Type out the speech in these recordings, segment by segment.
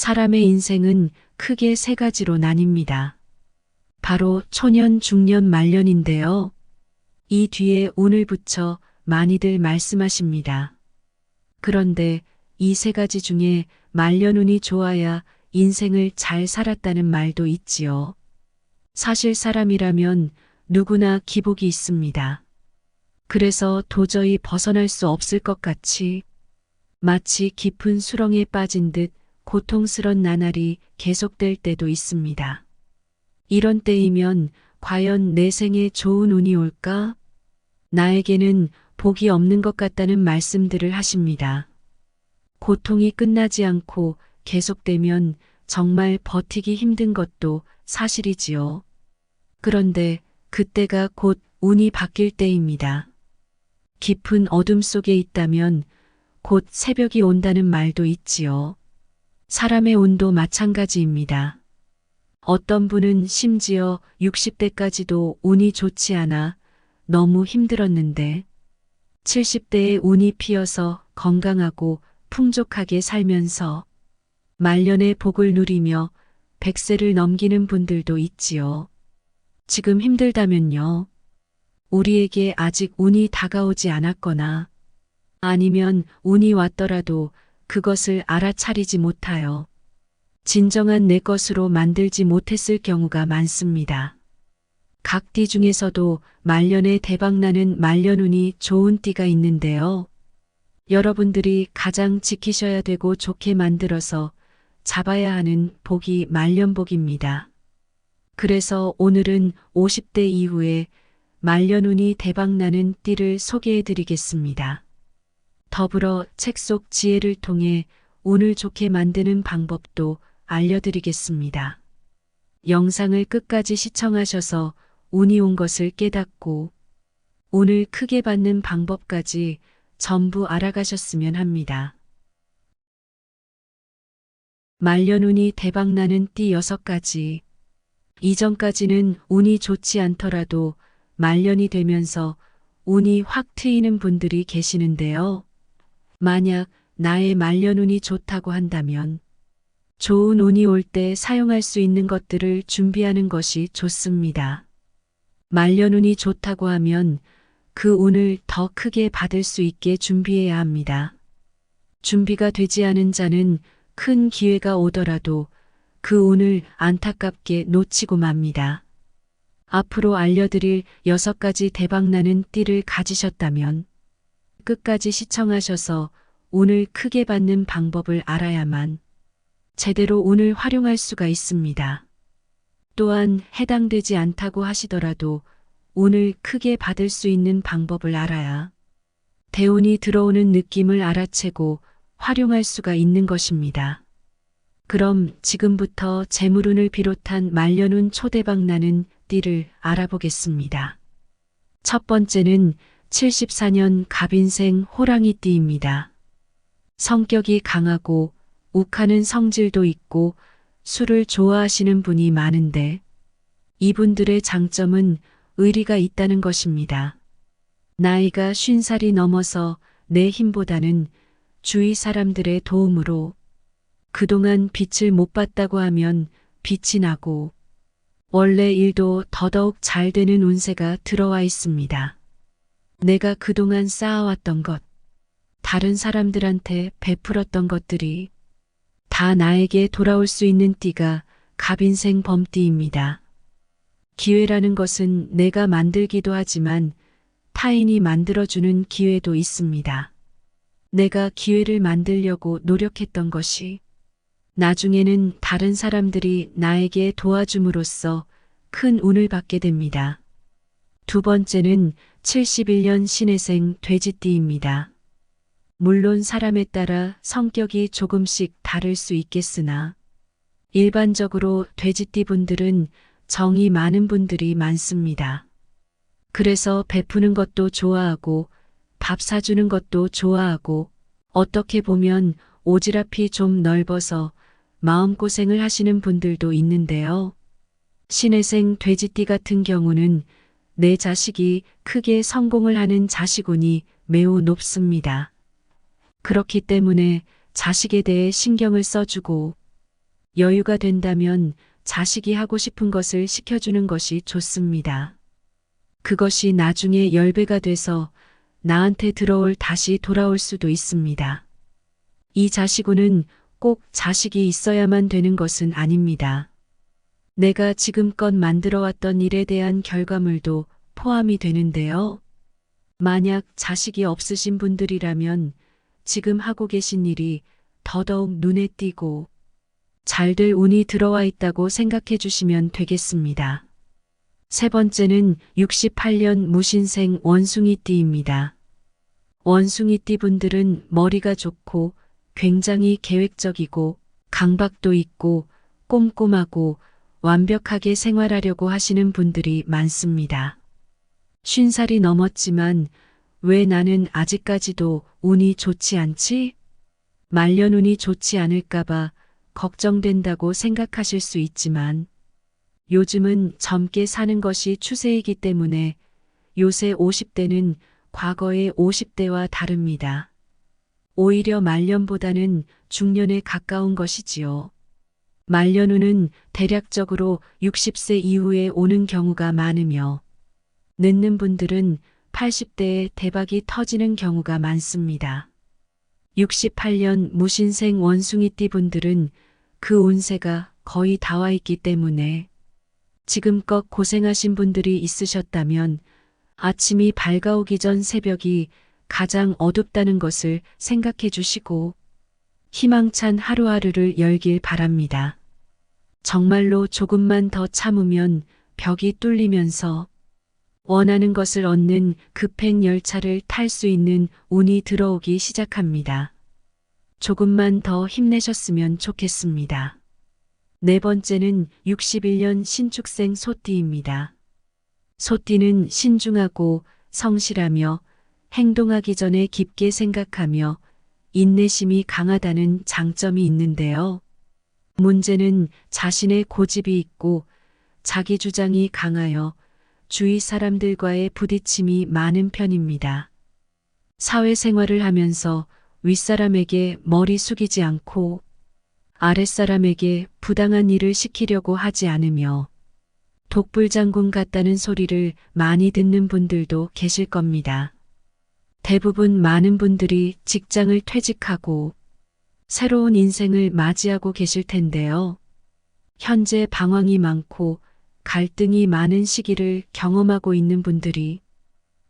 사람의 인생은 크게 세 가지로 나뉩니다. 바로 초년, 중년, 말년인데요. 이 뒤에 운을 붙여 많이들 말씀하십니다. 그런데 이 세 가지 중에 말년운이 좋아야 인생을 잘 살았다는 말도 있지요. 사실 사람이라면 누구나 기복이 있습니다. 그래서 도저히 벗어날 수 없을 것 같이 마치 깊은 수렁에 빠진 듯 고통스런 나날이 계속될 때도 있습니다. 이런 때이면 과연 내 생에 좋은 운이 올까? 나에게는 복이 없는 것 같다는 말씀들을 하십니다. 고통이 끝나지 않고 계속되면 정말 버티기 힘든 것도 사실이지요. 그런데 그때가 곧 운이 바뀔 때입니다. 깊은 어둠 속에 있다면 곧 새벽이 온다는 말도 있지요. 사람의 운도 마찬가지입니다. 어떤 분은 심지어 60대까지도 운이 좋지 않아 너무 힘들었는데 70대에 운이 피어서 건강하고 풍족하게 살면서 말년의 복을 누리며 100세를 넘기는 분들도 있지요. 지금 힘들다면요. 우리에게 아직 운이 다가오지 않았거나 아니면 운이 왔더라도 그것을 알아차리지 못하여 진정한 내 것으로 만들지 못했을 경우가 많습니다. 각 띠 중에서도 말년에 대박나는 말년운이 좋은 띠가 있는데요. 여러분들이 가장 지키셔야 되고 좋게 만들어서 잡아야 하는 복이 말년복입니다. 그래서 오늘은 50대 이후에 말년운이 대박나는 띠를 소개해 드리겠습니다. 더불어 책 속 지혜를 통해 운을 좋게 만드는 방법도 알려드리겠습니다. 영상을 끝까지 시청하셔서 운이 온 것을 깨닫고 운을 크게 받는 방법까지 전부 알아가셨으면 합니다. 말년운이 대박나는 띠 6가지. 이전까지는 운이 좋지 않더라도 말년이 되면서 운이 확 트이는 분들이 계시는데요. 만약 나의 말년운이 좋다고 한다면 좋은 운이 올 때 사용할 수 있는 것들을 준비하는 것이 좋습니다. 말년운이 좋다고 하면 그 운을 더 크게 받을 수 있게 준비해야 합니다. 준비가 되지 않은 자는 큰 기회가 오더라도 그 운을 안타깝게 놓치고 맙니다. 앞으로 알려드릴 6가지 대박나는 띠를 가지셨다면 끝까지 시청하셔서 운을 크게 받는 방법을 알아야만 제대로 운을 활용할 수가 있습니다. 또한 해당되지 않다고 하시더라도 운을 크게 받을 수 있는 방법을 알아야 대운이 들어오는 느낌을 알아채고 활용할 수가 있는 것입니다. 그럼 지금부터 재물운을 비롯한 말년운 초대박나는 띠를 알아보겠습니다. 첫 번째는 74년 갑인생 호랑이띠입니다. 성격이 강하고 욱하는 성질도 있고 술을 좋아하시는 분이 많은데 이분들의 장점은 의리가 있다는 것입니다. 나이가 50살이 넘어서 내 힘보다는 주위 사람들의 도움으로 그동안 빛을 못 봤다고 하면 빛이 나고 원래 일도 더더욱 잘 되는 운세가 들어와 있습니다. 내가 그동안 쌓아왔던 것, 다른 사람들한테 베풀었던 것들이 다 나에게 돌아올 수 있는 띠가 갑인생 범띠입니다. 기회라는 것은 내가 만들기도 하지만 타인이 만들어주는 기회도 있습니다. 내가 기회를 만들려고 노력했던 것이 나중에는 다른 사람들이 나에게 도와줌으로써 큰 운을 받게 됩니다. 두 번째는 71년 신해생 돼지띠입니다. 물론 사람에 따라 성격이 조금씩 다를 수 있겠으나 일반적으로 돼지띠 분들은 정이 많은 분들이 많습니다. 그래서 베푸는 것도 좋아하고 밥 사주는 것도 좋아하고 어떻게 보면 오지랖이 좀 넓어서 마음고생을 하시는 분들도 있는데요. 신해생 돼지띠 같은 경우는 내 자식이 크게 성공을 하는 자식운이 매우 높습니다. 그렇기 때문에 자식에 대해 신경을 써주고 여유가 된다면 자식이 하고 싶은 것을 시켜주는 것이 좋습니다. 그것이 나중에 10배가 돼서 나한테 다시 돌아올 수도 있습니다. 이 자식운은 꼭 자식이 있어야만 되는 것은 아닙니다. 내가 지금껏 만들어왔던 일에 대한 결과물도 포함이 되는데요. 만약 자식이 없으신 분들이라면 지금 하고 계신 일이 더더욱 눈에 띄고 잘될 운이 들어와 있다고 생각해 주시면 되겠습니다. 세 번째는 68년 무신생 원숭이띠입니다. 원숭이띠 분들은 머리가 좋고 굉장히 계획적이고 강박도 있고 꼼꼼하고 완벽하게 생활하려고 하시는 분들이 많습니다. 50살이 넘었지만 왜 나는 아직까지도 운이 좋지 않지? 말년운이 좋지 않을까봐 걱정된다고 생각하실 수 있지만 요즘은 젊게 사는 것이 추세이기 때문에 요새 50대는 과거의 50대와 다릅니다. 오히려 말년보다는 중년에 가까운 것이지요. 말년운은 대략적으로 60세 이후에 오는 경우가 많으며 늦는 분들은 80대에 대박이 터지는 경우가 많습니다. 68년 무신생 원숭이띠 분들은 그 운세가 거의 다 와 있기 때문에 지금껏 고생하신 분들이 있으셨다면 아침이 밝아오기 전 새벽이 가장 어둡다는 것을 생각해 주시고 희망찬 하루하루를 열길 바랍니다. 정말로 조금만 더 참으면 벽이 뚫리면서 원하는 것을 얻는 급행 열차를 탈 수 있는 운이 들어오기 시작합니다. 조금만 더 힘내셨으면 좋겠습니다. 네 번째는 61년 신축생 소띠입니다. 소띠는 신중하고 성실하며 행동하기 전에 깊게 생각하며 인내심이 강하다는 장점이 있는데요. 문제는 자신의 고집이 있고 자기 주장이 강하여 주위 사람들과의 부딪힘이 많은 편입니다. 사회생활을 하면서 윗사람에게 머리 숙이지 않고 아랫사람에게 부당한 일을 시키려고 하지 않으며 독불장군 같다는 소리를 많이 듣는 분들도 계실 겁니다. 대부분 많은 분들이 직장을 퇴직하고 새로운 인생을 맞이하고 계실 텐데요. 현재 방황이 많고 갈등이 많은 시기를 경험하고 있는 분들이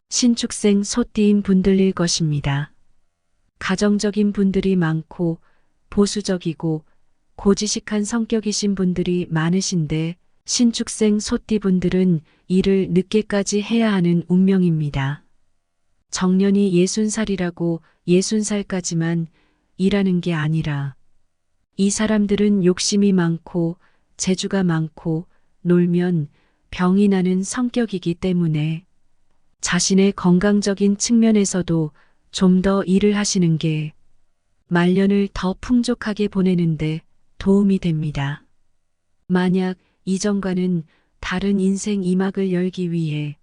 신축생 소띠인 분들일 것입니다. 가정적인 분들이 많고 보수적이고 고지식한 성격이신 분들이 많으신데 신축생 소띠 분들은 일을 늦게까지 해야 하는 운명입니다. 정년이 60살이라고 60살까지만 일하는 게 아니라 이 사람들은 욕심이 많고 재주가 많고 놀면 병이 나는 성격이기 때문에 자신의 건강적인 측면에서도 좀 더 일을 하시는 게 말년을 더 풍족하게 보내는데 도움이 됩니다. 만약 이전과는 다른 인생 이막을 열기 위해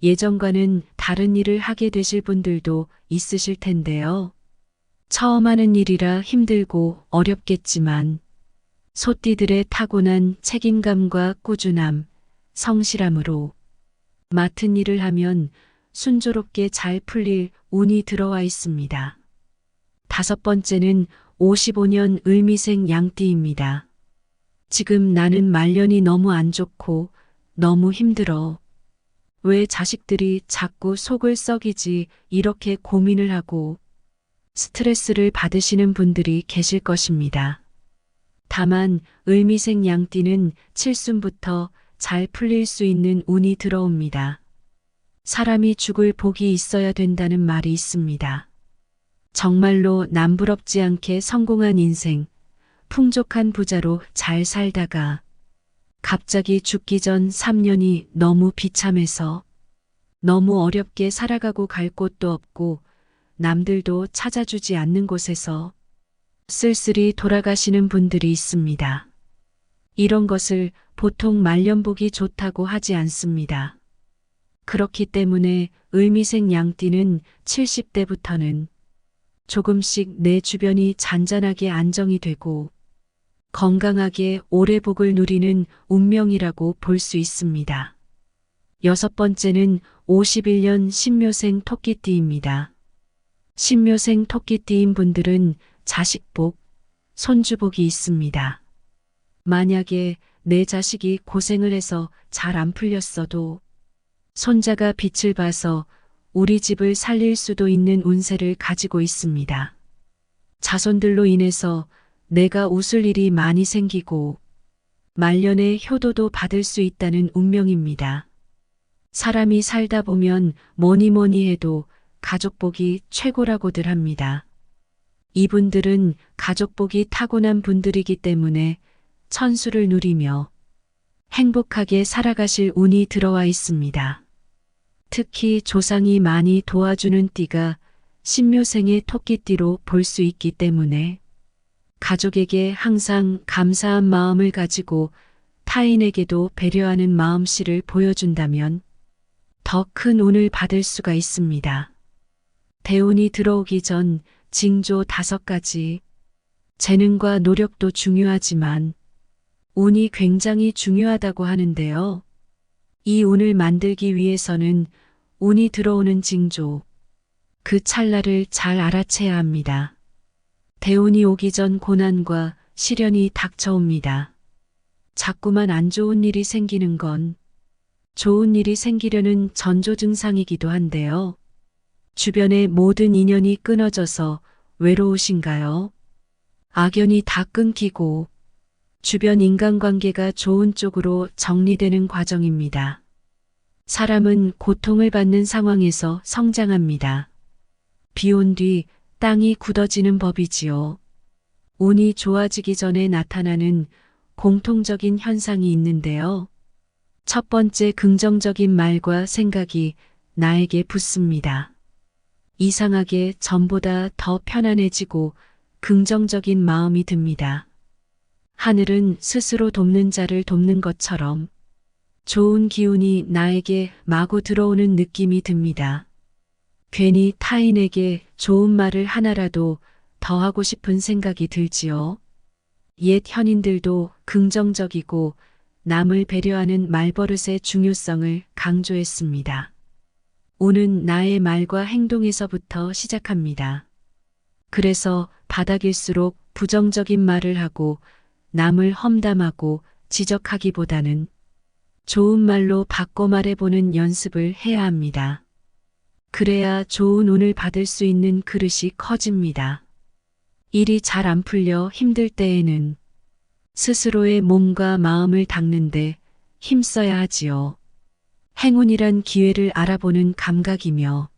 예전과는 다른 일을 하게 되실 분들도 있으실 텐데요. 처음 하는 일이라 힘들고 어렵겠지만 소띠들의 타고난 책임감과 꾸준함, 성실함으로 맡은 일을 하면 순조롭게 잘 풀릴 운이 들어와 있습니다. 다섯 번째는 55년 을미생 양띠입니다. 지금 나는 말년이 너무 안 좋고 너무 힘들어. 왜 자식들이 자꾸 속을 썩이지 이렇게 고민을 하고 스트레스를 받으시는 분들이 계실 것입니다. 다만 을미생 양띠는 칠순부터 잘 풀릴 수 있는 운이 들어옵니다. 사람이 죽을 복이 있어야 된다는 말이 있습니다. 정말로 남부럽지 않게 성공한 인생, 풍족한 부자로 잘 살다가 갑자기 죽기 전 3년이 너무 비참해서 너무 어렵게 살아가고 갈 곳도 없고 남들도 찾아주지 않는 곳에서 쓸쓸히 돌아가시는 분들이 있습니다. 이런 것을 보통 말년복이 좋다고 하지 않습니다. 그렇기 때문에 을미생 양띠는 70대부터는 조금씩 내 주변이 잔잔하게 안정이 되고 건강하게 오래 복을 누리는 운명이라고 볼 수 있습니다. 6번째는 51년 신묘생 토끼띠입니다. 신묘생 토끼띠인 분들은 자식복, 손주복이 있습니다. 만약에 내 자식이 고생을 해서 잘 안 풀렸어도 손자가 빛을 봐서 우리 집을 살릴 수도 있는 운세를 가지고 있습니다. 자손들로 인해서 내가 웃을 일이 많이 생기고 말년에 효도도 받을 수 있다는 운명입니다. 사람이 살다 보면 뭐니 해도 가족복이 최고라고들 합니다. 이분들은 가족복이 타고난 분들이기 때문에 천수를 누리며 행복하게 살아가실 운이 들어와 있습니다. 특히 조상이 많이 도와주는 띠가 신묘생의 토끼띠로 볼 수 있기 때문에 가족에게 항상 감사한 마음을 가지고 타인에게도 배려하는 마음씨를 보여준다면 더 큰 운을 받을 수가 있습니다. 대운이 들어오기 전 징조 5가지. 재능과 노력도 중요하지만 운이 굉장히 중요하다고 하는데요. 이 운을 만들기 위해서는 운이 들어오는 징조, 그 찰나를 잘 알아채야 합니다. 대운이 오기 전 고난과 시련이 닥쳐옵니다. 자꾸만 안 좋은 일이 생기는 건 좋은 일이 생기려는 전조 증상이기도 한데요. 주변의 모든 인연이 끊어져서 외로우신가요? 악연이 다 끊기고 주변 인간관계가 좋은 쪽으로 정리되는 과정입니다. 사람은 고통을 받는 상황에서 성장합니다. 비 온 뒤 땅이 굳어지는 법이지요. 운이 좋아지기 전에 나타나는 공통적인 현상이 있는데요. 첫 번째, 긍정적인 말과 생각이 나에게 붙습니다. 이상하게 전보다 더 편안해지고 긍정적인 마음이 듭니다. 하늘은 스스로 돕는 자를 돕는 것처럼 좋은 기운이 나에게 마구 들어오는 느낌이 듭니다. 괜히 타인에게 좋은 말을 하나라도 더 하고 싶은 생각이 들지요. 옛 현인들도 긍정적이고 남을 배려하는 말버릇의 중요성을 강조했습니다. 운은 나의 말과 행동에서부터 시작합니다. 그래서 바닥일수록 부정적인 말을 하고 남을 험담하고 지적하기보다는 좋은 말로 바꿔 말해보는 연습을 해야 합니다. 그래야 좋은 운을 받을 수 있는 그릇이 커집니다. 일이 잘 안 풀려 힘들 때에는 스스로의 몸과 마음을 닦는데 힘써야 하지요. 행운이란 기회를 알아보는 감각이며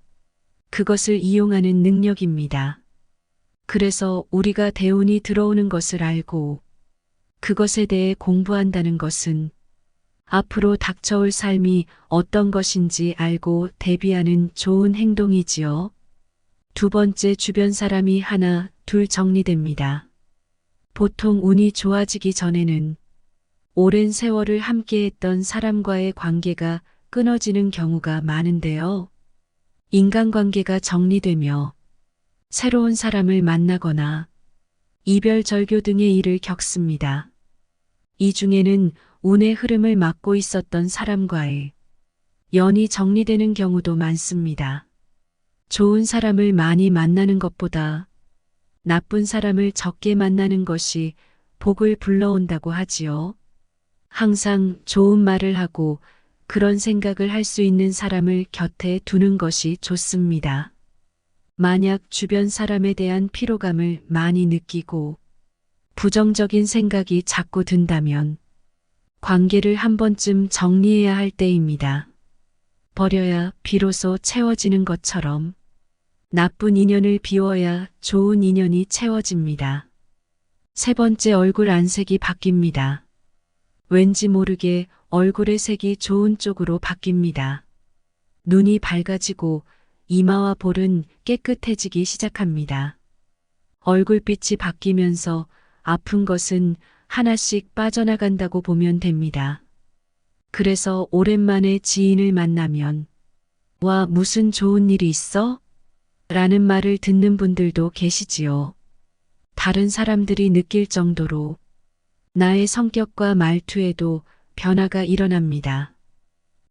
그것을 이용하는 능력입니다. 그래서 우리가 대운이 들어오는 것을 알고 그것에 대해 공부한다는 것은 앞으로 닥쳐올 삶이 어떤 것인지 알고 대비하는 좋은 행동이지요. 두 번째, 주변 사람이 하나, 둘 정리됩니다. 보통 운이 좋아지기 전에는 오랜 세월을 함께했던 사람과의 관계가 끊어지는 경우가 많은데요. 인간관계가 정리되며 새로운 사람을 만나거나 이별 절교 등의 일을 겪습니다. 이 중에는 운의 흐름을 막고 있었던 사람과의 연이 정리되는 경우도 많습니다. 좋은 사람을 많이 만나는 것보다 나쁜 사람을 적게 만나는 것이 복을 불러온다고 하지요. 항상 좋은 말을 하고 그런 생각을 할 수 있는 사람을 곁에 두는 것이 좋습니다. 만약 주변 사람에 대한 피로감을 많이 느끼고 부정적인 생각이 자꾸 든다면 관계를 한 번쯤 정리해야 할 때입니다. 버려야 비로소 채워지는 것처럼 나쁜 인연을 비워야 좋은 인연이 채워집니다. 세 번째, 얼굴 안색이 바뀝니다. 왠지 모르게 얼굴의 색이 좋은 쪽으로 바뀝니다. 눈이 밝아지고 이마와 볼은 깨끗해지기 시작합니다. 얼굴빛이 바뀌면서 아픈 것은 하나씩 빠져나간다고 보면 됩니다. 그래서 오랜만에 지인을 만나면 와, 무슨 좋은 일이 있어? 라는 말을 듣는 분들도 계시지요. 다른 사람들이 느낄 정도로 나의 성격과 말투에도 변화가 일어납니다.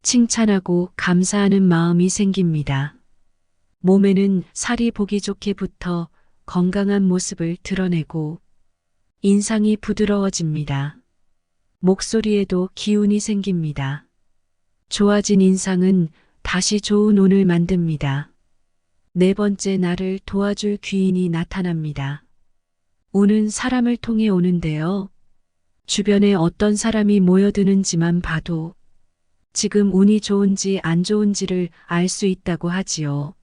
칭찬하고 감사하는 마음이 생깁니다. 몸에는 살이 보기 좋게 붙어 건강한 모습을 드러내고 인상이 부드러워집니다. 목소리에도 기운이 생깁니다. 좋아진 인상은 다시 좋은 운을 만듭니다. 네 번째, 나를 도와줄 귀인이 나타납니다. 운은 사람을 통해 오는데요. 주변에 어떤 사람이 모여드는지만 봐도 지금 운이 좋은지 안 좋은지를 알 수 있다고 하지요.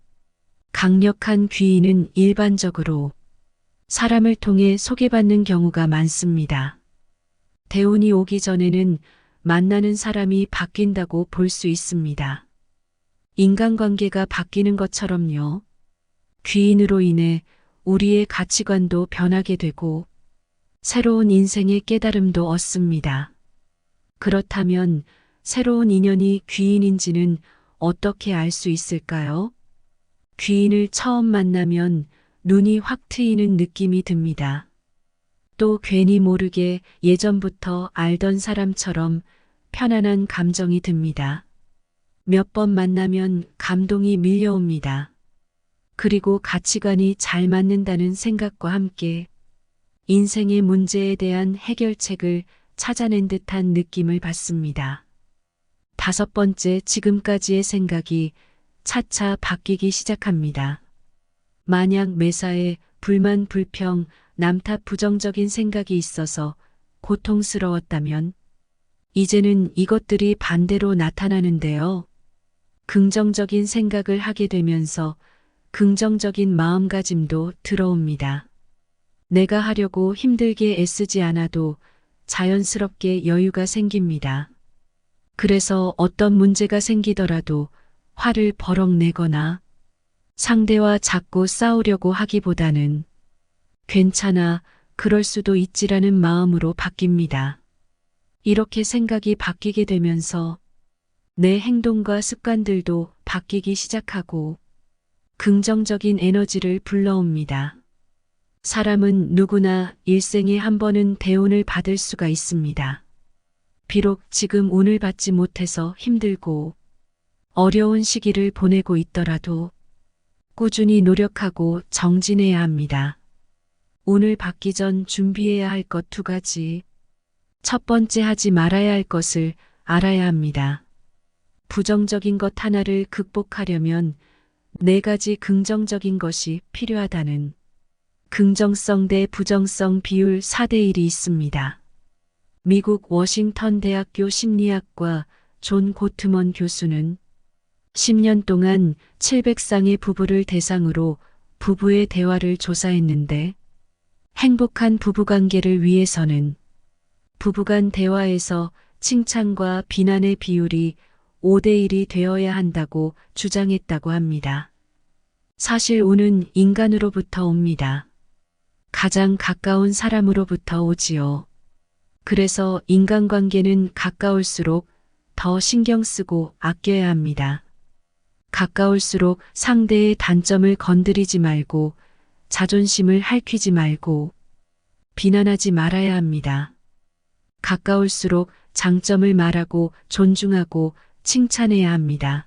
강력한 귀인은 일반적으로 사람을 통해 소개받는 경우가 많습니다. 대운이 오기 전에는 만나는 사람이 바뀐다고 볼 수 있습니다. 인간관계가 바뀌는 것처럼요. 귀인으로 인해 우리의 가치관도 변하게 되고 새로운 인생의 깨달음도 얻습니다. 그렇다면 새로운 인연이 귀인인지는 어떻게 알 수 있을까요? 귀인을 처음 만나면 눈이 확 트이는 느낌이 듭니다. 또 괜히 모르게 예전부터 알던 사람처럼 편안한 감정이 듭니다. 몇 번 만나면 감동이 밀려옵니다. 그리고 가치관이 잘 맞는다는 생각과 함께 인생의 문제에 대한 해결책을 찾아낸 듯한 느낌을 받습니다. 다섯 번째, 지금까지의 생각이 차차 바뀌기 시작합니다. 만약 매사에 불만, 불평, 남 탓, 부정적인 생각이 있어서 고통스러웠다면 이제는 이것들이 반대로 나타나는데요. 긍정적인 생각을 하게 되면서 긍정적인 마음가짐도 들어옵니다. 내가 하려고 힘들게 애쓰지 않아도 자연스럽게 여유가 생깁니다. 그래서 어떤 문제가 생기더라도 화를 버럭 내거나 상대와 자꾸 싸우려고 하기보다는 괜찮아, 그럴 수도 있지라는 마음으로 바뀝니다. 이렇게 생각이 바뀌게 되면서 내 행동과 습관들도 바뀌기 시작하고 긍정적인 에너지를 불러옵니다. 사람은 누구나 일생에 한 번은 대운을 받을 수가 있습니다. 비록 지금 운을 받지 못해서 힘들고 어려운 시기를 보내고 있더라도 꾸준히 노력하고 정진해야 합니다. 운을 받기 전 준비해야 할 것 두 가지. 첫 번째, 하지 말아야 할 것을 알아야 합니다. 부정적인 것 하나를 극복하려면 네 가지 긍정적인 것이 필요하다는 긍정성 대 부정성 비율 4대1이 있습니다. 미국 워싱턴 대학교 심리학과 존 고트먼 교수는 10년 동안 700쌍의 부부를 대상으로 부부의 대화를 조사했는데 행복한 부부관계를 위해서는 부부간 대화에서 칭찬과 비난의 비율이 5대1이 되어야 한다고 주장했다고 합니다. 사실 운은 인간으로부터 옵니다. 가장 가까운 사람으로부터 오지요. 그래서 인간관계는 가까울수록 더 신경 쓰고 아껴야 합니다. 가까울수록 상대의 단점을 건드리지 말고 자존심을 핥히지 말고 비난하지 말아야 합니다. 가까울수록 장점을 말하고 존중하고 칭찬해야 합니다.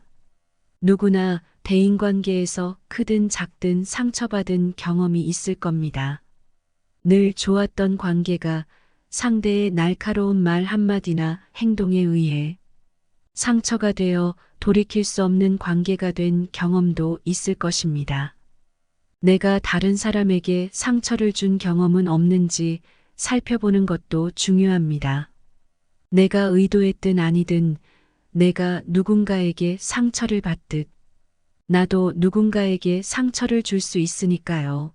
누구나 대인관계에서 크든 작든 상처받은 경험이 있을 겁니다. 늘 좋았던 관계가 상대의 날카로운 말 한마디나 행동에 의해 상처가 되어 돌이킬 수 없는 관계가 된 경험도 있을 것입니다. 내가 다른 사람에게 상처를 준 경험은 없는지 살펴보는 것도 중요합니다. 내가 의도했든 아니든 내가 누군가에게 상처를 받듯 나도 누군가에게 상처를 줄 수 있으니까요.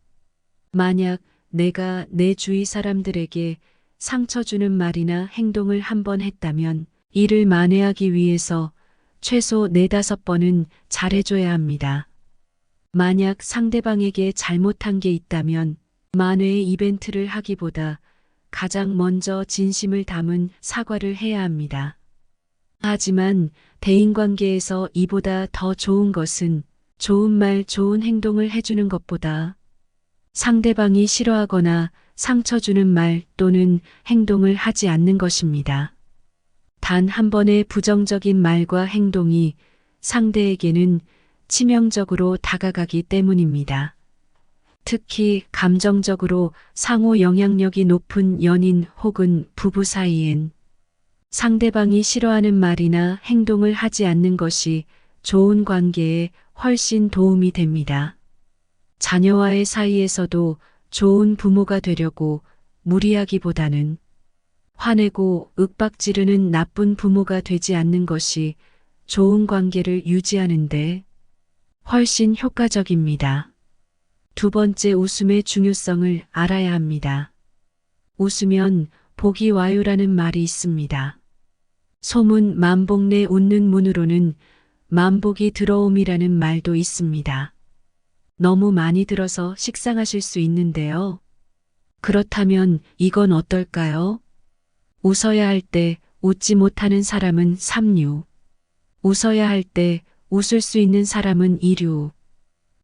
만약 내가 내 주위 사람들에게 상처 주는 말이나 행동을 한번 했다면 이를 만회하기 위해서 최소 4-5번은 잘해줘야 합니다. 만약 상대방에게 잘못한 게 있다면 만회의 이벤트를 하기보다 가장 먼저 진심을 담은 사과를 해야 합니다. 하지만 대인관계에서 이보다 더 좋은 것은 좋은 말, 좋은 행동을 해주는 것보다 상대방이 싫어하거나 상처 주는 말 또는 행동을 하지 않는 것입니다. 단 한 번의 부정적인 말과 행동이 상대에게는 치명적으로 다가가기 때문입니다. 특히 감정적으로 상호 영향력이 높은 연인 혹은 부부 사이엔 상대방이 싫어하는 말이나 행동을 하지 않는 것이 좋은 관계에 훨씬 도움이 됩니다. 자녀와의 사이에서도 좋은 부모가 되려고 무리하기보다는 화내고 윽박지르는 나쁜 부모가 되지 않는 것이 좋은 관계를 유지하는데 훨씬 효과적입니다. 두 번째, 웃음의 중요성을 알아야 합니다. 웃으면 복이 와요라는 말이 있습니다. 소문 만복 내 웃는 문으로는 만복이 들어옴이라는 말도 있습니다. 너무 많이 들어서 식상하실 수 있는데요. 그렇다면 이건 어떨까요? 웃어야 할 때 웃지 못하는 사람은 3류, 웃어야 할 때 웃을 수 있는 사람은 2류,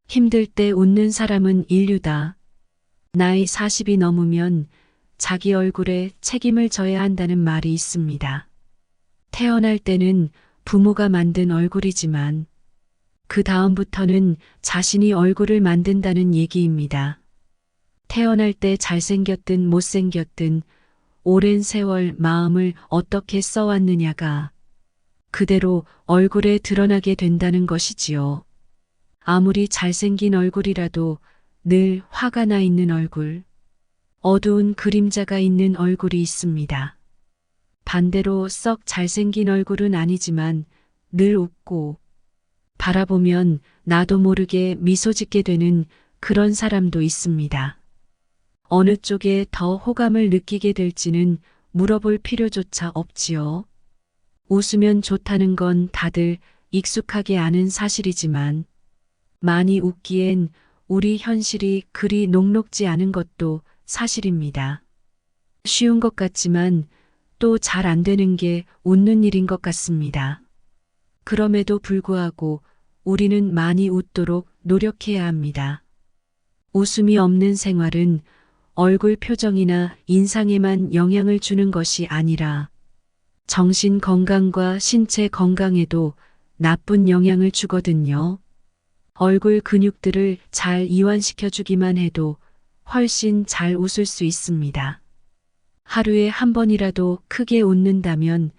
힘들 때 웃는 사람은 1류다. 나이 40이 넘으면 자기 얼굴에 책임을 져야 한다는 말이 있습니다. 태어날 때는 부모가 만든 얼굴이지만 그 다음부터는 자신이 얼굴을 만든다는 얘기입니다. 태어날 때 잘생겼든 못생겼든 오랜 세월 마음을 어떻게 써왔느냐가 그대로 얼굴에 드러나게 된다는 것이지요. 아무리 잘생긴 얼굴이라도 늘 화가 나 있는 얼굴, 어두운 그림자가 있는 얼굴이 있습니다. 반대로 썩 잘생긴 얼굴은 아니지만 늘 웃고 바라보면 나도 모르게 미소 짓게 되는 그런 사람도 있습니다. 어느 쪽에 더 호감을 느끼게 될지는 물어볼 필요조차 없지요. 웃으면 좋다는 건 다들 익숙하게 아는 사실이지만 많이 웃기엔 우리 현실이 그리 녹록지 않은 것도 사실입니다. 쉬운 것 같지만 또 잘 안 되는 게 웃는 일인 것 같습니다. 그럼에도 불구하고 우리는 많이 웃도록 노력해야 합니다. 웃음이 없는 생활은 얼굴 표정이나 인상에만 영향을 주는 것이 아니라 정신 건강과 신체 건강에도 나쁜 영향을 주거든요. 얼굴 근육들을 잘 이완시켜 주기만 해도 훨씬 잘 웃을 수 있습니다. 하루에 한 번이라도 크게 웃는다면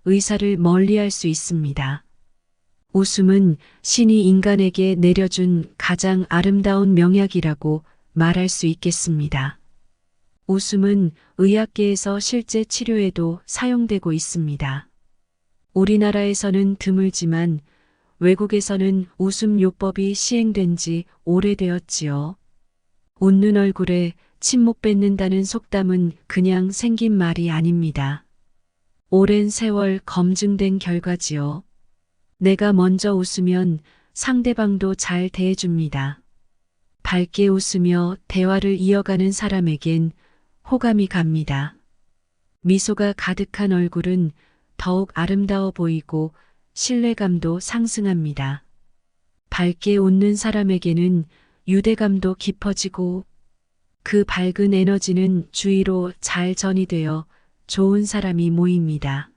의사를 멀리할 수 있습니다. 웃음은 신이 인간에게 내려준 가장 아름다운 명약이라고 말할 수 있겠습니다. 웃음은 의학계에서 실제 치료에도 사용되고 있습니다. 우리나라에서는 드물지만 외국에서는 웃음 요법이 시행된 지 오래되었지요. 웃는 얼굴에 침 못 뱉는다는 속담은 그냥 생긴 말이 아닙니다. 오랜 세월 검증된 결과지요. 내가 먼저 웃으면 상대방도 잘 대해줍니다. 밝게 웃으며 대화를 이어가는 사람에겐 호감이 갑니다. 미소가 가득한 얼굴은 더욱 아름다워 보이고 신뢰감도 상승합니다. 밝게 웃는 사람에게는 유대감도 깊어지고 그 밝은 에너지는 주위로 잘 전이되어 좋은 사람이 모입니다.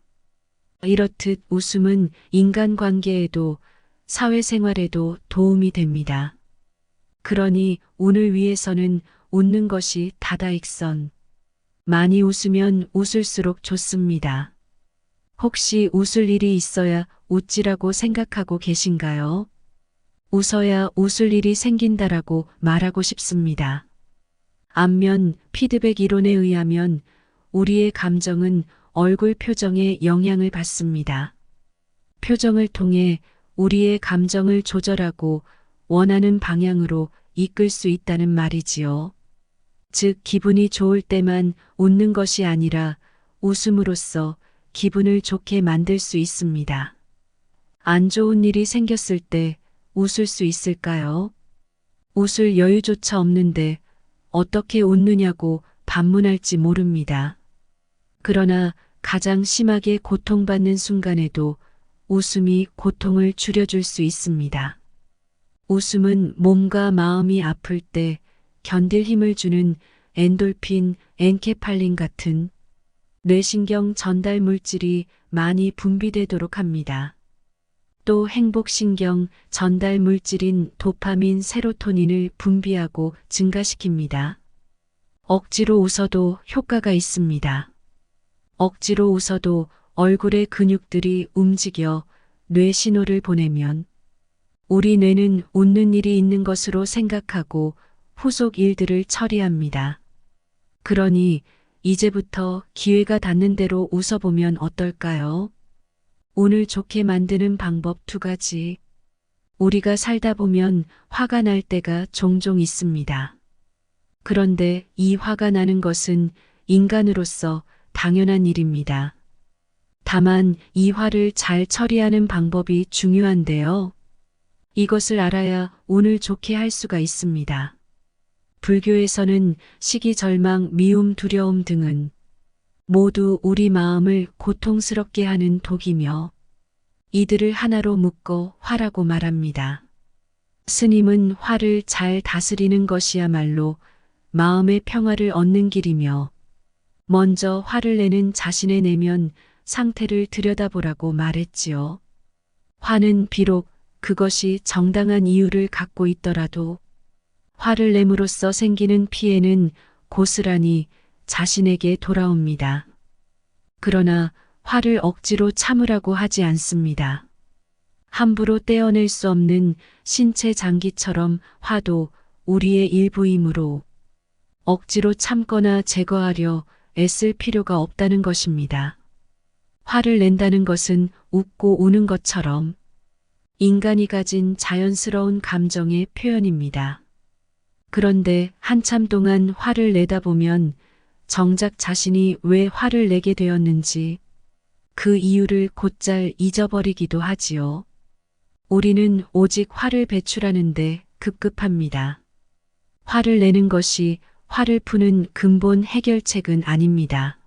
이렇듯 웃음은 인간관계에도 사회생활에도 도움이 됩니다. 그러니 운을 위해서는 웃는 것이 다다익선. 많이 웃으면 웃을수록 좋습니다. 혹시 웃을 일이 있어야 웃지라고 생각하고 계신가요? 웃어야 웃을 일이 생긴다라고 말하고 싶습니다. 안면 피드백 이론에 의하면 우리의 감정은 얼굴 표정에 영향을 받습니다. 표정을 통해 우리의 감정을 조절하고 원하는 방향으로 이끌 수 있다는 말이지요. 즉, 기분이 좋을 때만 웃는 것이 아니라 웃음으로써 기분을 좋게 만들 수 있습니다. 안 좋은 일이 생겼을 때 웃을 수 있을까요? 웃을 여유조차 없는데 어떻게 웃느냐고 반문할지 모릅니다. 그러나 가장 심하게 고통받는 순간에도 웃음이 고통을 줄여줄 수 있습니다. 웃음은 몸과 마음이 아플 때 견딜 힘을 주는 엔돌핀, 엔케팔린 같은 뇌신경 전달 물질이 많이 분비되도록 합니다. 또 행복신경 전달 물질인 도파민, 세로토닌을 분비하고 증가시킵니다. 억지로 웃어도 효과가 있습니다. 억지로 웃어도 얼굴의 근육들이 움직여 뇌 신호를 보내면 우리 뇌는 웃는 일이 있는 것으로 생각하고 후속 일들을 처리합니다. 그러니 이제부터 기회가 닿는 대로 웃어보면 어떨까요? 운을 좋게 만드는 방법 2가지. 우리가 살다 보면 화가 날 때가 종종 있습니다. 그런데 이 화가 나는 것은 인간으로서 당연한 일입니다. 다만 이 화를 잘 처리하는 방법이 중요한데요. 이것을 알아야 운을 좋게 할 수가 있습니다. 불교에서는 시기, 절망, 미움, 두려움 등은 모두 우리 마음을 고통스럽게 하는 독이며 이들을 하나로 묶어 화라고 말합니다. 스님은 화를 잘 다스리는 것이야말로 마음의 평화를 얻는 길이며 먼저 화를 내는 자신의 내면 상태를 들여다보라고 말했지요. 화는 비록 그것이 정당한 이유를 갖고 있더라도 화를 내므로써 생기는 피해는 고스란히 자신에게 돌아옵니다. 그러나 화를 억지로 참으라고 하지 않습니다. 함부로 떼어낼 수 없는 신체 장기처럼 화도 우리의 일부이므로 억지로 참거나 제거하려 애쓸 필요가 없다는 것입니다. 화를 낸다는 것은 웃고 우는 것처럼 인간이 가진 자연스러운 감정의 표현입니다. 그런데 한참 동안 화를 내다 보면 정작 자신이 왜 화를 내게 되었는지 그 이유를 곧잘 잊어버리기도 하지요. 우리는 오직 화를 배출하는데 급급합니다. 화를 내는 것이 화를 푸는 근본 해결책은 아닙니다.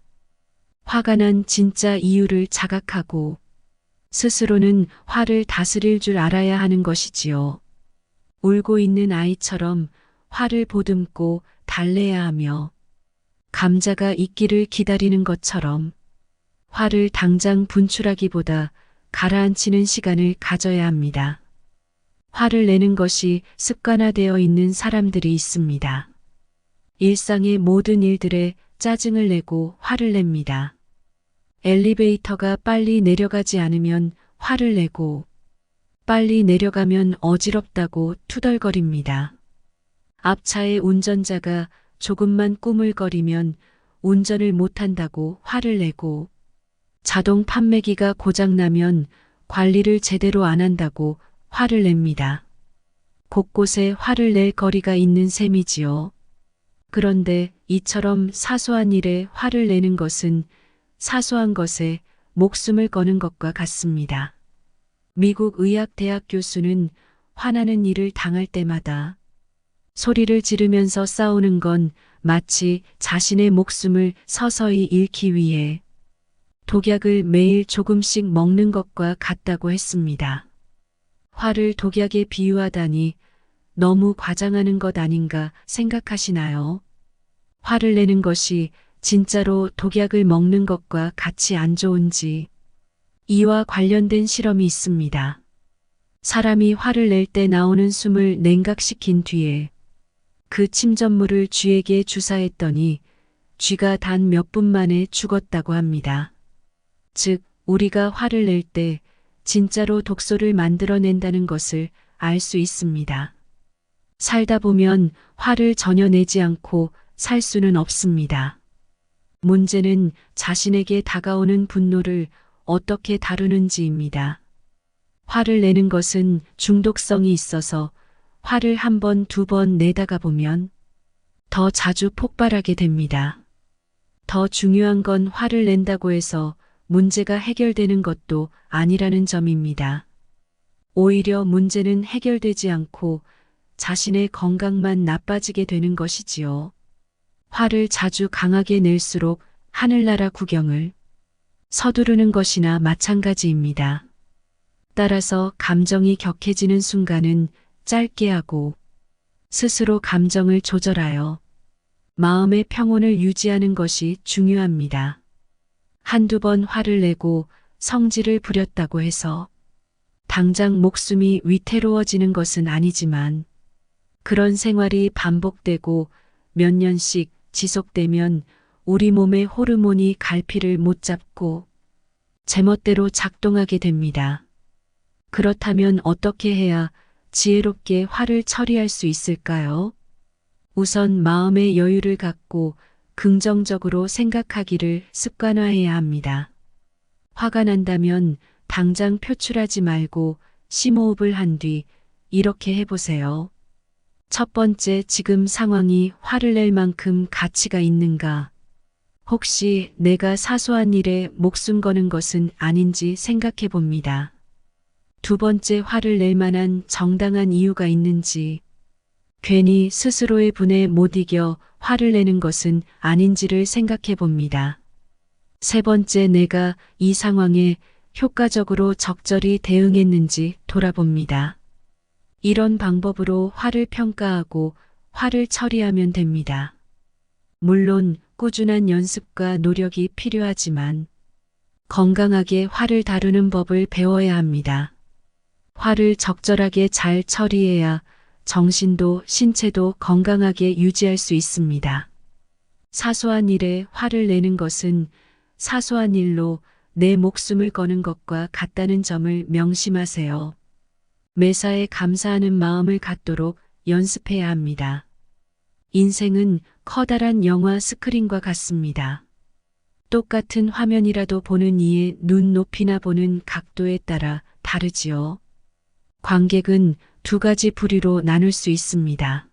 화가 난 진짜 이유를 자각하고 스스로는 화를 다스릴 줄 알아야 하는 것이지요. 울고 있는 아이처럼 화를 보듬고 달래야 하며 감자가 익기를 기다리는 것처럼 화를 당장 분출하기보다 가라앉히는 시간을 가져야 합니다. 화를 내는 것이 습관화되어 있는 사람들이 있습니다. 일상의 모든 일들에 짜증을 내고 화를 냅니다. 엘리베이터가 빨리 내려가지 않으면 화를 내고 빨리 내려가면 어지럽다고 투덜거립니다. 앞차의 운전자가 조금만 꾸물거리면 운전을 못한다고 화를 내고 자동 판매기가 고장나면 관리를 제대로 안 한다고 화를 냅니다. 곳곳에 화를 낼 거리가 있는 셈이지요. 그런데 이처럼 사소한 일에 화를 내는 것은 사소한 것에 목숨을 거는 것과 같습니다. 미국 의학대학 교수는 화나는 일을 당할 때마다 소리를 지르면서 싸우는 건 마치 자신의 목숨을 서서히 잃기 위해 독약을 매일 조금씩 먹는 것과 같다고 했습니다. 화를 독약에 비유하다니 너무 과장하는 것 아닌가 생각하시나요? 화를 내는 것이 진짜로 독약을 먹는 것과 같이 안 좋은지 이와 관련된 실험이 있습니다. 사람이 화를 낼 때 나오는 숨을 냉각시킨 뒤에 그 침전물을 쥐에게 주사했더니 쥐가 단 몇 분 만에 죽었다고 합니다. 즉, 우리가 화를 낼 때 진짜로 독소를 만들어낸다는 것을 알 수 있습니다. 살다 보면 화를 전혀 내지 않고 살 수는 없습니다. 문제는 자신에게 다가오는 분노를 어떻게 다루는지입니다. 화를 내는 것은 중독성이 있어서 화를 1번, 2번 내다가 보면 더 자주 폭발하게 됩니다. 더 중요한 건 화를 낸다고 해서 문제가 해결되는 것도 아니라는 점입니다. 오히려 문제는 해결되지 않고 자신의 건강만 나빠지게 되는 것이지요. 화를 자주 강하게 낼수록 하늘나라 구경을 서두르는 것이나 마찬가지입니다. 따라서 감정이 격해지는 순간은 짧게 하고 스스로 감정을 조절하여 마음의 평온을 유지하는 것이 중요합니다. 한두 번 화를 내고 성질을 부렸다고 해서 당장 목숨이 위태로워지는 것은 아니지만 그런 생활이 반복되고 몇 년씩 지속되면 우리 몸의 호르몬이 갈피를 못 잡고 제멋대로 작동하게 됩니다. 그렇다면 어떻게 해야 지혜롭게 화를 처리할 수 있을까요? 우선 마음의 여유를 갖고 긍정적으로 생각하기를 습관화해야 합니다. 화가 난다면 당장 표출하지 말고 심호흡을 한 뒤 이렇게 해보세요. 첫 번째, 지금 상황이 화를 낼 만큼 가치가 있는가? 혹시 내가 사소한 일에 목숨 거는 것은 아닌지 생각해 봅니다. 두 번째, 화를 낼 만한 정당한 이유가 있는지, 괜히 스스로의 분에 못 이겨 화를 내는 것은 아닌지를 생각해 봅니다. 세 번째, 내가 이 상황에 효과적으로 적절히 대응했는지 돌아봅니다. 이런 방법으로 화를 평가하고 화를 처리하면 됩니다. 물론 꾸준한 연습과 노력이 필요하지만 건강하게 화를 다루는 법을 배워야 합니다. 화를 적절하게 잘 처리해야 정신도 신체도 건강하게 유지할 수 있습니다. 사소한 일에 화를 내는 것은 사소한 일로 내 목숨을 거는 것과 같다는 점을 명심하세요. 매사에 감사하는 마음을 갖도록 연습해야 합니다. 인생은 커다란 영화 스크린과 같습니다. 똑같은 화면이라도 보는 이의 눈 높이나 보는 각도에 따라 다르지요. 관객은 두 가지 부류로 나눌 수 있습니다.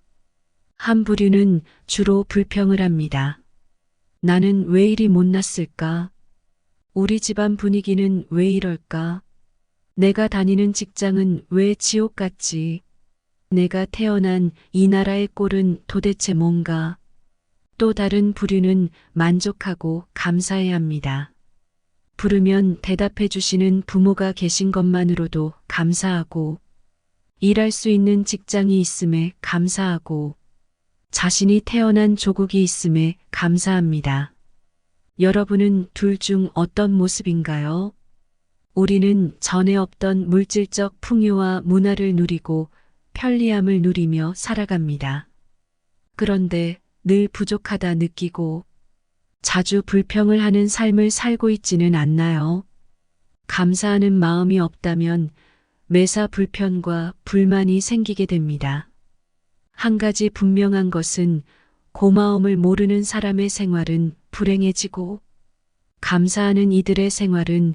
한 부류는 주로 불평을 합니다. 나는 왜 이리 못났을까? 우리 집안 분위기는 왜 이럴까? 내가 다니는 직장은 왜 지옥 같지? 내가 태어난 이 나라의 꼴은 도대체 뭔가? 또 다른 부류는 만족하고 감사해야 합니다. 부르면 대답해 주시는 부모가 계신 것만으로도 감사하고, 일할 수 있는 직장이 있음에 감사하고, 자신이 태어난 조국이 있음에 감사합니다. 여러분은 둘 중 어떤 모습인가요? 우리는 전에 없던 물질적 풍요와 문화를 누리고 편리함을 누리며 살아갑니다. 그런데 늘 부족하다 느끼고 자주 불평을 하는 삶을 살고 있지는 않나요? 감사하는 마음이 없다면 매사 불편과 불만이 생기게 됩니다. 한 가지 분명한 것은 고마움을 모르는 사람의 생활은 불행해지고 감사하는 이들의 생활은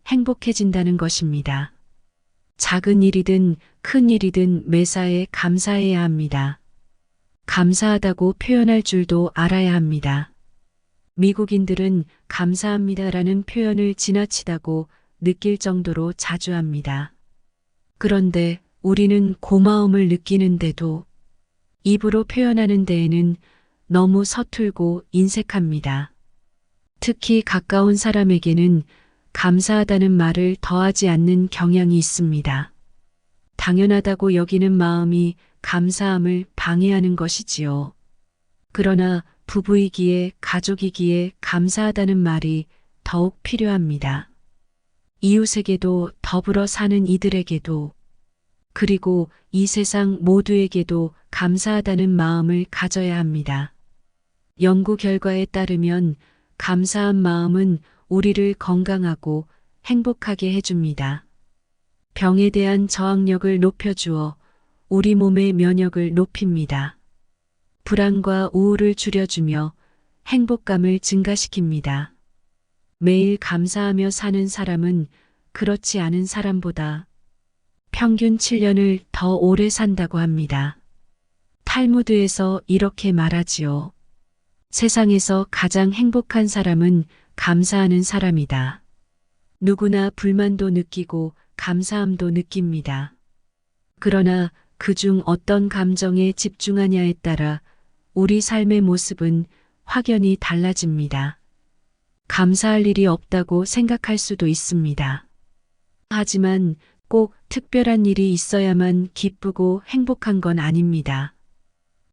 행복해진다는 것입니다. 작은 일이든 큰 일이든 매사에 감사해야 합니다. 감사하다고 표현할 줄도 알아야 합니다. 미국인들은 감사합니다라는 표현을 지나치다고 느낄 정도로 자주 합니다. 그런데 우리는 고마움을 느끼는데도 입으로 표현하는 데에는 너무 서툴고 인색합니다. 특히 가까운 사람에게는 감사하다는 말을 더하지 않는 경향이 있습니다. 당연하다고 여기는 마음이 감사함을 방해하는 것이지요. 그러나 부부이기에 가족이기에 감사하다는 말이 더욱 필요합니다. 이웃에게도 더불어 사는 이들에게도 그리고 이 세상 모두에게도 감사하다는 마음을 가져야 합니다. 연구 결과에 따르면 감사한 마음은 우리를 건강하고 행복하게 해줍니다. 병에 대한 저항력을 높여주어 우리 몸의 면역을 높입니다. 불안과 우울을 줄여주며 행복감을 증가시킵니다. 매일 감사하며 사는 사람은 그렇지 않은 사람보다 평균 7년을 더 오래 산다고 합니다. 탈무드에서 이렇게 말하지요. 세상에서 가장 행복한 사람은 감사하는 사람이다. 누구나 불만도 느끼고 감사함도 느낍니다. 그러나 그중 어떤 감정에 집중하냐에 따라 우리 삶의 모습은 확연히 달라집니다. 감사할 일이 없다고 생각할 수도 있습니다. 하지만 꼭 특별한 일이 있어야만 기쁘고 행복한 건 아닙니다.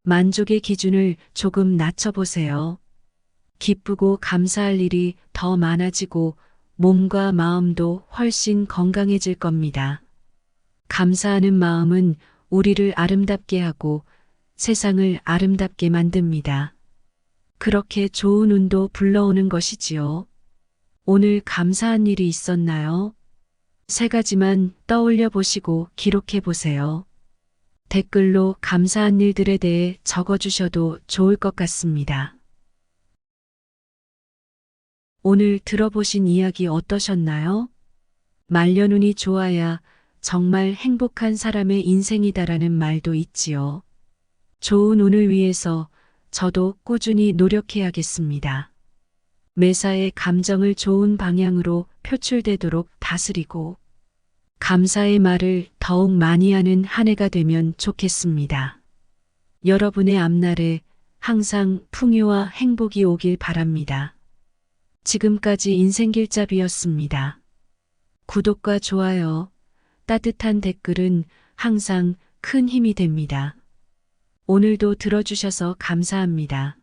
만족의 기준을 조금 낮춰보세요. 기쁘고 감사할 일이 더 많아지고 몸과 마음도 훨씬 건강해질 겁니다. 감사하는 마음은 우리를 아름답게 하고 세상을 아름답게 만듭니다. 그렇게 좋은 운도 불러오는 것이지요. 오늘 감사한 일이 있었나요? 3가지만 떠올려 보시고 기록해 보세요. 댓글로 감사한 일들에 대해 적어주셔도 좋을 것 같습니다. 오늘 들어보신 이야기 어떠셨나요? 말년운이 좋아야 정말 행복한 사람의 인생이다라는 말도 있지요. 좋은 운을 위해서 저도 꾸준히 노력해야겠습니다. 매사에 감정을 좋은 방향으로 표출되도록 다스리고 감사의 말을 더욱 많이 하는 한 해가 되면 좋겠습니다. 여러분의 앞날에 항상 풍요와 행복이 오길 바랍니다. 지금까지 인생길잡이였습니다. 구독과 좋아요, 따뜻한 댓글은 항상 큰 힘이 됩니다. 오늘도 들어주셔서 감사합니다.